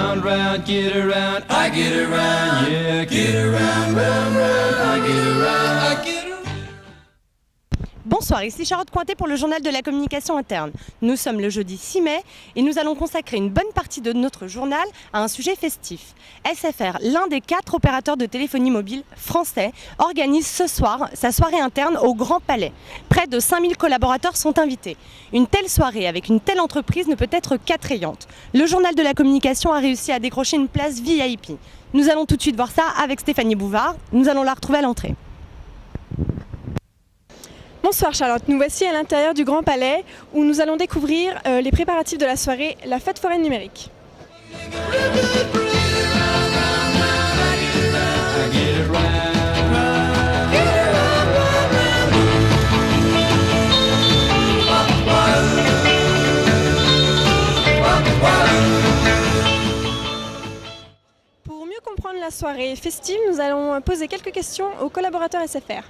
Round, round, get around, I get around, yeah, get around, round, round, I get around, I get around. Bonsoir, ici Charlotte Cointet pour le journal de la communication interne. Nous sommes le jeudi 6 mai et nous allons consacrer une bonne partie de notre journal à un sujet festif. SFR, l'un des 4 opérateurs de téléphonie mobile français, organise ce soir sa soirée interne au Grand Palais. Près de 5000 collaborateurs sont invités. Une telle soirée avec une telle entreprise ne peut être qu'attrayante. Le journal de la communication a réussi à décrocher une place VIP. Nous allons tout de suite voir ça avec Stéphanie Bouvard. Nous allons la retrouver à l'entrée. Bonsoir Charlotte, nous voici à l'intérieur du Grand Palais où nous allons découvrir les préparatifs de la soirée La Fête Foraine Numérique. Pour mieux comprendre la soirée festive, nous allons poser quelques questions aux collaborateurs SFR.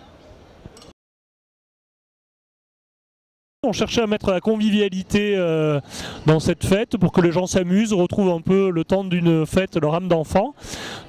On cherchait à mettre la convivialité dans cette fête pour que les gens s'amusent, retrouvent un peu le temps d'une fête, leur âme d'enfant.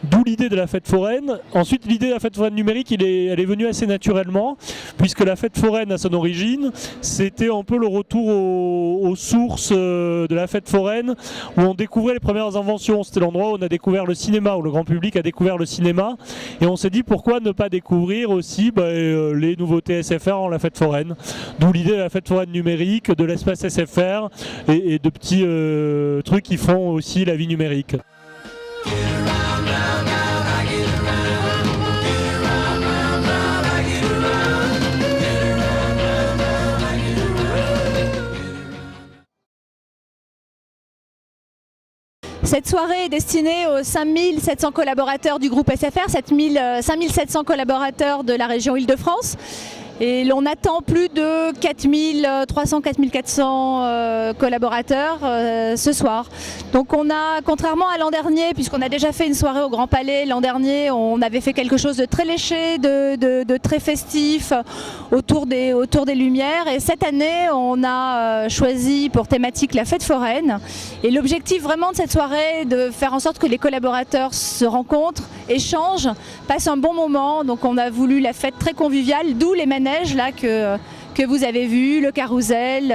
D'où l'idée de la fête foraine. Ensuite, l'idée de la fête foraine numérique, elle est venue assez naturellement, puisque la fête foraine, à son origine, c'était un peu le retour aux sources de la fête foraine, où on découvrait les premières inventions. C'était l'endroit où on a découvert le cinéma, où le grand public a découvert le cinéma. Et on s'est dit, pourquoi ne pas découvrir aussi les nouveautés SFR en la fête foraine. D'où l'idée de la fête foraine numérique, de l'espace SFR et de petits trucs qui font aussi la vie numérique. Cette soirée est destinée aux 5700 collaborateurs du groupe SFR, 5700 collaborateurs de la région Île-de-France. Et l'on attend plus de 4300-4400 collaborateurs ce soir. Donc on a, contrairement à l'an dernier, puisqu'on a déjà fait une soirée au Grand Palais, l'an dernier on avait fait quelque chose de très léché, de très festif autour des lumières. Et cette année on a choisi pour thématique la fête foraine. Et l'objectif vraiment de cette soirée est de faire en sorte que les collaborateurs se rencontrent, échangent, passent un bon moment. Donc on a voulu la fête très conviviale, d'où les manèges là que vous avez vu, le carrousel,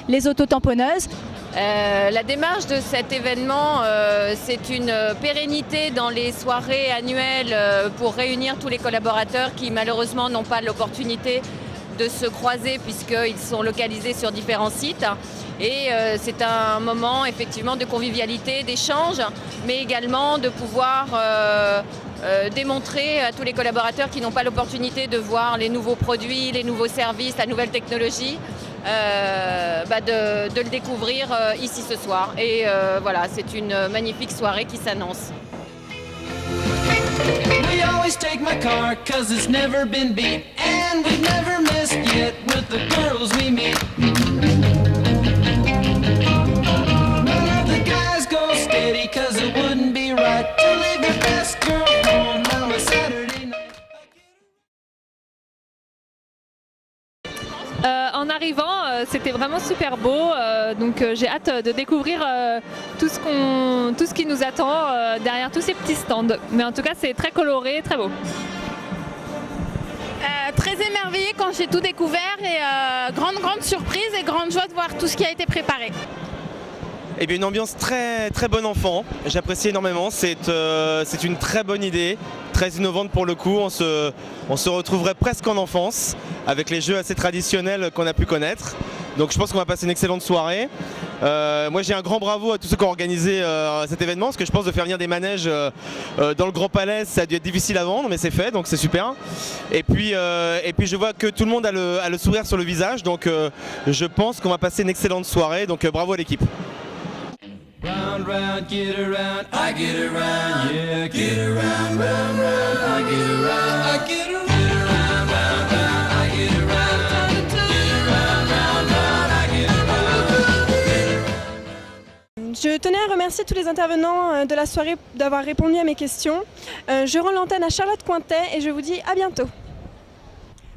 les autotamponneuses. La démarche de cet événement, c'est une pérennité dans les soirées annuelles pour réunir tous les collaborateurs qui malheureusement n'ont pas l'opportunité de se croiser puisqu'ils sont localisés sur différents sites. Et c'est un moment effectivement de convivialité, d'échange, mais également de pouvoir démontrer à tous les collaborateurs qui n'ont pas l'opportunité de voir les nouveaux produits, les nouveaux services, la nouvelle technologie, de le découvrir ici ce soir. Et voilà, c'est une magnifique soirée qui s'annonce. We always take my car 'cause it's never been beat, and we've never missed yet with the girls we meet. None of the guys go steady 'cause it wouldn't be right to leave your best girl home on a Saturday night. En arrivant, c'était vraiment super beau, donc j'ai hâte de découvrir tout ce qui nous attend derrière tous ces petits stands. Mais en tout cas, c'est très coloré, très beau. Très émerveillée quand j'ai tout découvert et grande surprise et grande joie de voir tout ce qui a été préparé. Eh bien, une ambiance très bon enfant, j'apprécie énormément, c'est une très bonne idée, très innovante pour le coup, on se retrouverait presque en enfance avec les jeux assez traditionnels qu'on a pu connaître. Donc je pense qu'on va passer une excellente soirée. Moi j'ai un grand bravo à tous ceux qui ont organisé cet événement, parce que je pense de faire venir des manèges dans le Grand Palais, ça a dû être difficile à vendre, mais c'est fait, donc c'est super. Et puis je vois que tout le monde a le sourire sur le visage, donc je pense qu'on va passer une excellente soirée, donc bravo à l'équipe. Round, round, get around, I get around, yeah, get around, round, round, I get around, I get around, round, round, I get around, get around, round, round, I get around. Je tenais à remercier tous les intervenants de la soirée d'avoir répondu à mes questions. Je rends l'antenne à Charlotte Cointet et je vous dis à bientôt.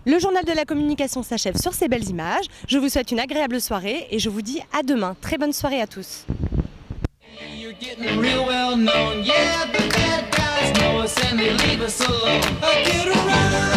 Le journal de la communication s'achève sur ces belles images. Je vous souhaite une agréable soirée et je vous dis à demain. Très bonne soirée à tous. You're getting real well well known. Yeah, the bad guys know us and they leave us alone. I get around.